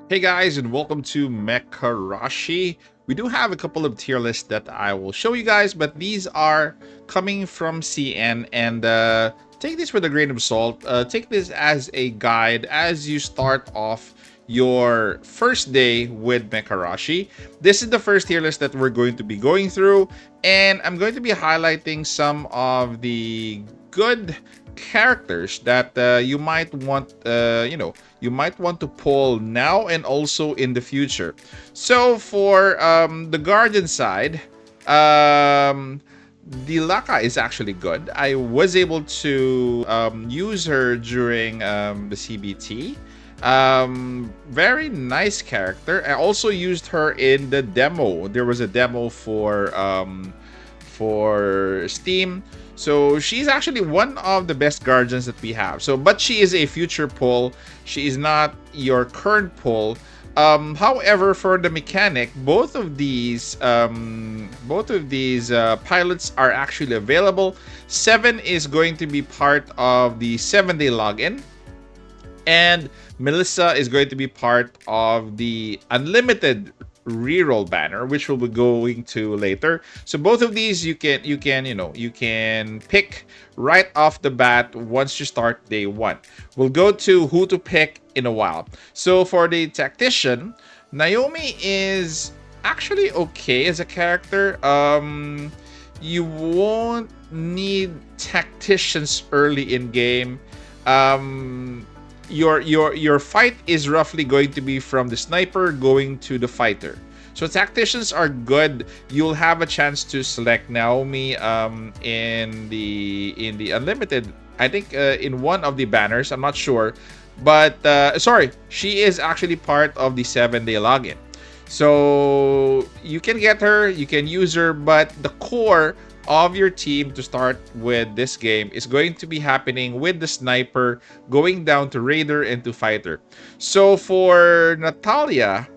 Hey guys, and welcome to Mecharashi. We do have a couple of tier lists that I will show you guys, but these are coming from CN, and take this with a grain of salt. Take this as a guide as you start off your first day with Mecharashi. This is the first tier list that we're going to be going through, and I'm going to be highlighting some of the good characters that you might want to pull now and also in the future. So for the Guardian side, the Laka is actually good. I was able to use her during the CBT. Very nice character. I also used her in the demo. There was a demo for Steam. So she's actually one of the best guardians that we have. So, but she is a future pull. She is not your current pull. However, for the mechanic, both of these pilots are actually available. 7 is going to be part of the 7-day login, and Melissa is going to be part of the unlimited reroll banner, which we'll be going to later. So both of these you can pick right off the bat once you start day one. We'll go to who to pick in a while. So for the tactician, Naomi is actually okay as a character. You won't need tacticians early in game. Your fight is roughly going to be from the sniper going to the fighter. So tacticians are good. You'll have a chance to select Naomi in the unlimited. I think in one of the banners. I'm not sure, but sorry, she is actually part of the 7-day login. So you can get her, you can use her, but the core of your team to start with this game is going to be happening with the sniper going down to raider and to fighter. So for Natalia,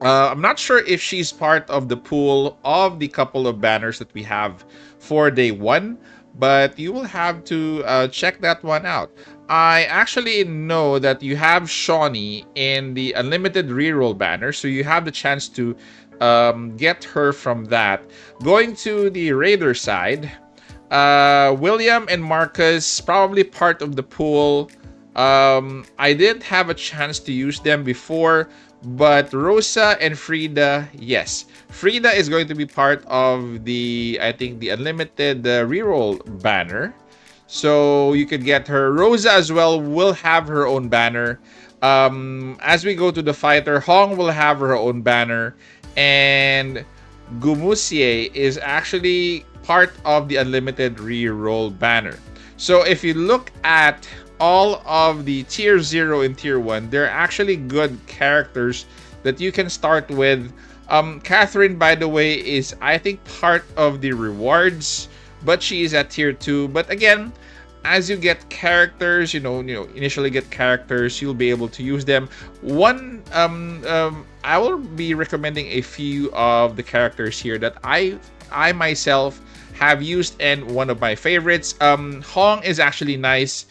I'm not sure if she's part of the pool of the couple of banners that we have for day one, but you will have to check that one out. I actually know that you have Shawnee in the unlimited reroll banner, so you have the chance to get her from that. Going to the Raider side, William and Marcus probably part of the pool. I didn't have a chance to use them before, but Rosa and Frida, yes. Frida is going to be part of the, I think, the unlimited reroll banner. So you could get her. Rosa as well will have her own banner. As we go to the fighter, Hong will have her own banner. And Gumusie is actually part of the unlimited reroll banner. So if you look at all of the tier 0 and tier 1, they're actually good characters that you can start with. Catherine, by the way, is I think part of the rewards, but she is at tier 2. But again, as you get characters, initially get characters, you'll be able to use them. I will be recommending a few of the characters here that I myself have used, and one of my favorites. Hong is actually nice.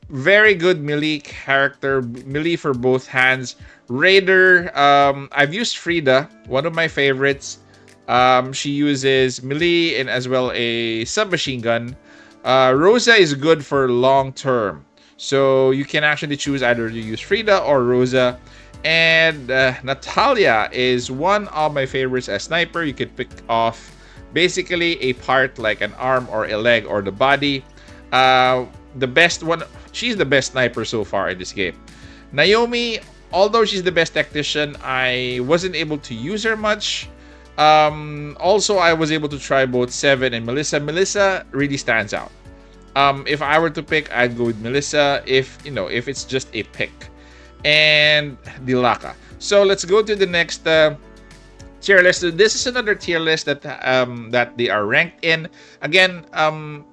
Very good melee character, melee for both hands. Raider, I've used Frida, one of my favorites. She uses melee and as well a submachine gun. Rosa is good for long term, so you can actually choose either to use Frida or Rosa. And Natalia is one of my favorites as sniper. You could pick off basically a part like an arm or a leg or the body. The best one, she's the best sniper so far in this game. Naomi, although she's the best tactician, I wasn't able to use her much. Also, I was able to try both Seven and Melissa. Melissa really stands out. If I were to pick, I'd go with Melissa. If it's just a pick, and Dilaka. So let's go to the next tier list. So this is another tier list that they are ranked in. Again,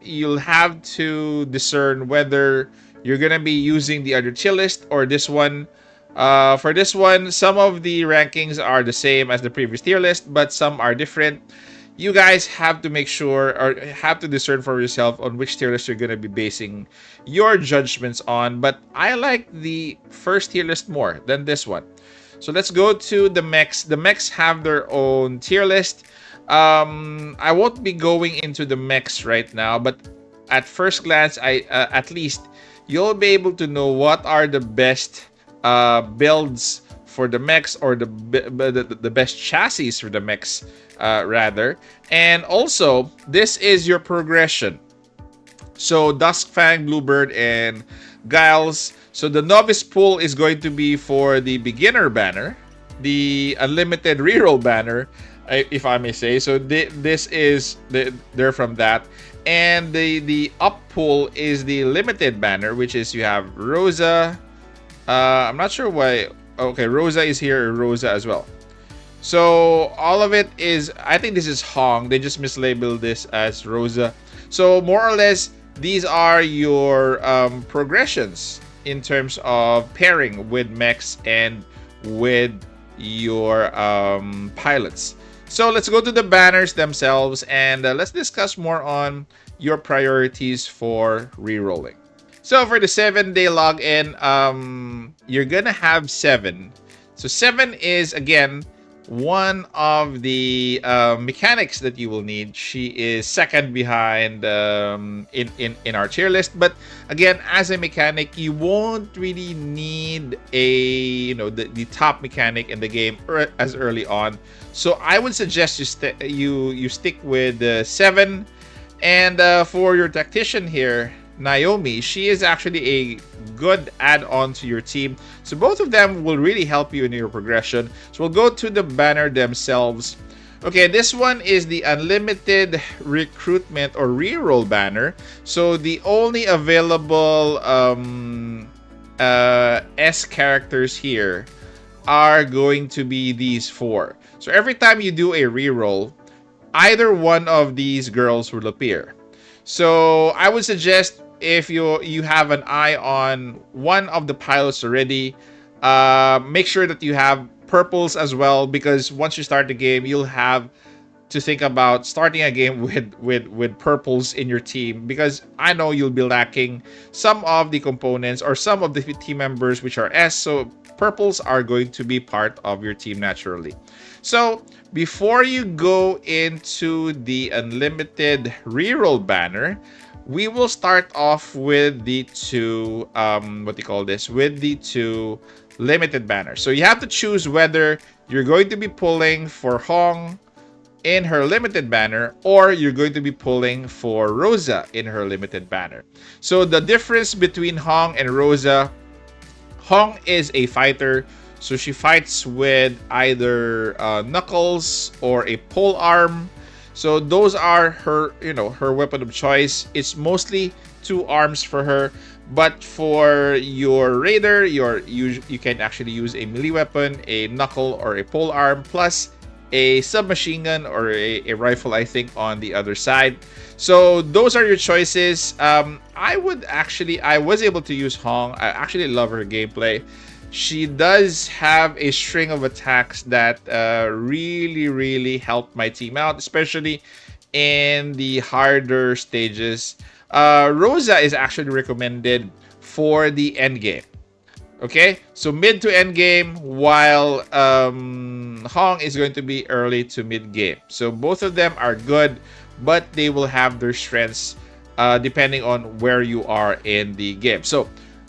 you'll have to discern whether you're gonna be using the other tier list or this one. For this one, some of the rankings are the same as the previous tier list, but some are different. you guys have to make sure or have to discern for yourself on which tier list you're going to be basing your judgments on. But I like the first tier list more than this one. So let's go to the mechs. The mechs have their own tier list. I won't be going into the mechs right now, but at first glance, at least you'll be able to know what are the best builds for the mechs, or the best chassis for the mechs, rather. And also, this is your progression. So Duskfang, Bluebird, and Giles. So the novice pool is going to be for the beginner banner, the unlimited reroll banner, if I may say. So this is they're from that, and the up pool is the limited banner, which is you have Rosa. I'm not sure why. Okay, Rosa is here, Rosa as well. So all of it is, I think this is Hong. They just mislabeled this as Rosa. So more or less, these are your progressions in terms of pairing with mechs and with your pilots. So let's go to the banners themselves, and let's discuss more on your priorities for rerolling. So for the 7-day login, you're gonna have 7. So 7 is, again, one of the mechanics that you will need. She is second behind in our tier list, but again, as a mechanic, you won't really need the top mechanic in the game as early on. So I would suggest you stick with 7. And for your tactician here, Naomi, she is actually a good add-on to your team. So both of them will really help you in your progression. So we'll go to the banner themselves. Okay, this one is the unlimited recruitment or reroll banner. So the only available S characters here are going to be these 4. So every time you do a reroll, either one of these girls will appear. So I would suggest, if you have an eye on one of the pilots already, make sure that you have purples as well, because once you start the game, you'll have to think about starting a game with purples in your team, because I know you'll be lacking some of the components or some of the team members which are S. So purples are going to be part of your team naturally. So before you go into the unlimited reroll banner, we will start off with the 2 with the 2 limited banners. So you have to choose whether you're going to be pulling for Hong in her limited banner, or you're going to be pulling for Rosa in her limited banner. So the difference between Hong and Rosa: Hong is a fighter, so she fights with either knuckles or a pole arm. So those are her weapon of choice. It's mostly 2 arms for her. But for your raider, you can actually use a melee weapon, a knuckle or a pole arm, plus a submachine gun or a rifle, I think, on the other side. So those are your choices. I was able to use Hong. I actually love her gameplay. She does have a string of attacks that really helped my team out, especially in the harder stages. Rosa is actually recommended for the end game. Okay, so mid to end game, while Hong is going to be early to mid game. So both of them are good, but they will have their strengths depending on where you are in the game. So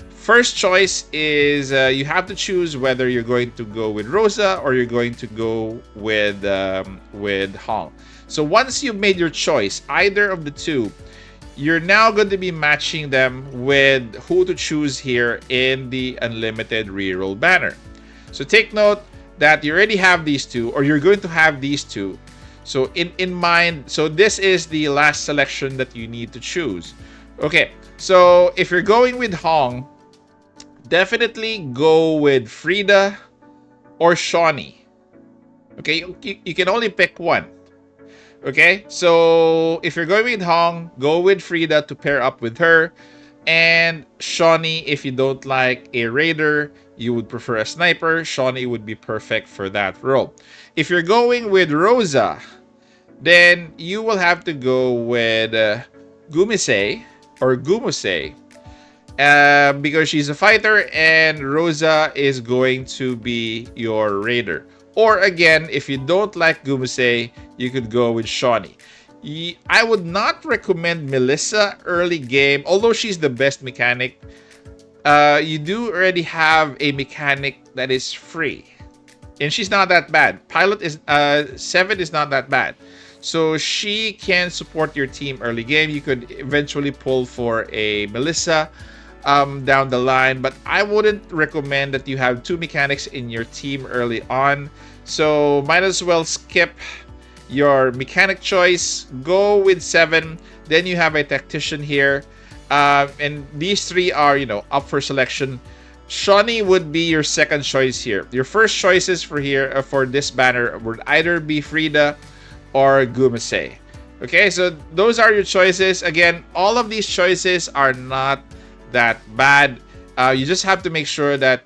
first choice is you have to choose whether you're going to go with Rosa or you're going to go with Hong. So once you've made your choice, either of the 2, you're now going to be matching them with who to choose here in the unlimited reroll banner. So take note that you already have these 2, or you're going to have these 2. So in mind, so this is the last selection that you need to choose. Okay, so if you're going with Hong, definitely go with Frida or Shawnee. Okay, you can only pick one. Okay, so if you're going with Hong, go with Frida to pair up with her. And Shawnee, if you don't like a raider, you would prefer a sniper, Shawnee would be perfect for that role. If you're going with Rosa, then you will have to go with Gumise or Gumuse, because she's a fighter and Rosa is going to be your raider. Or again, if you don't like Gumuse, you could go with Shawnee. I would not recommend Melissa early game, although she's the best mechanic. You do already have a mechanic that is free, and she's not that bad. Pilot is 7 is not that bad, so she can support your team early game. You could eventually pull for a Melissa down the line, but I wouldn't recommend that you have two mechanics in your team early on. So might as well skip your mechanic choice. Go with 7. Then you have a tactician here. And these 3 are, up for selection. Shawnee would be your second choice here. Your first choices for here for this banner would either be Frida or Gumase. Okay, so those are your choices. Again, all of these choices are not that bad. You just have to make sure that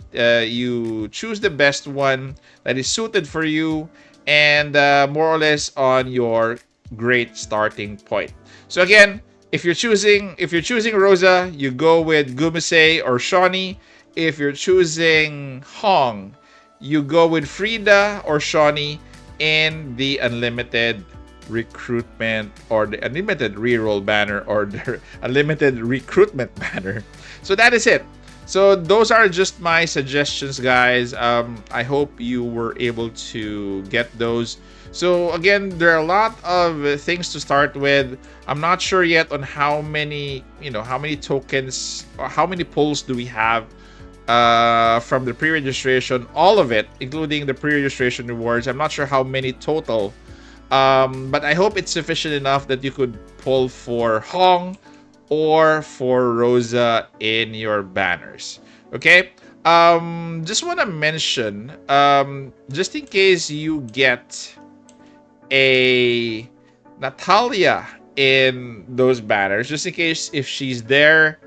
you choose the best one that is suited for you and more or less on your great starting point. So again, if you're choosing Rosa, you go with Gumase or Shawnee. If you're choosing Hong, you go with Frida or Shawnee in the unlimited recruitment or the unlimited reroll banner or the unlimited recruitment banner. So that is it. So those are just my suggestions, guys. I hope you were able to get those. So again, there are a lot of things to start with. I'm not sure yet on how many tokens or how many pulls do we have from the pre-registration, all of it, including the pre-registration rewards. I'm not sure how many total, but I hope it's sufficient enough that you could pull for Hong or for Rosa in your banners. Okay. Just want to mention, just in case you get a Natalia in those banners, just in case if she's there,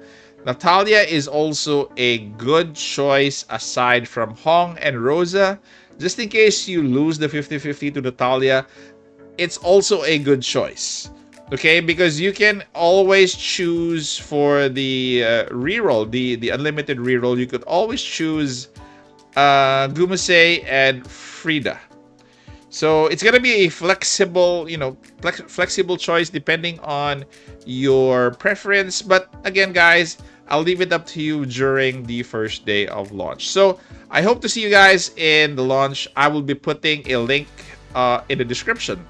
Natalia is also a good choice aside from Hong and Rosa. Just in case you lose the 50-50 to Natalia, it's also a good choice. Okay, because you can always choose for the reroll, the unlimited reroll. You could always choose Gumase and Frida. So it's gonna be a flexible, flexible choice depending on your preference. But again, guys, I'll leave it up to you during the first day of launch. So I hope to see you guys in the launch. I will be putting a link in the description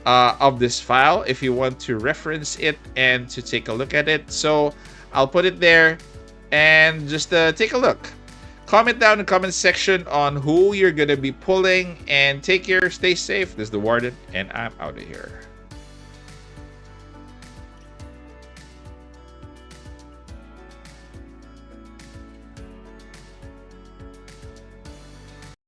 of this file if you want to reference it and to take a look at it. So I'll put it there and just take a look. Comment down in the comment section on who you're gonna be pulling, and take care, stay safe. This is the Warden, and I'm out of here.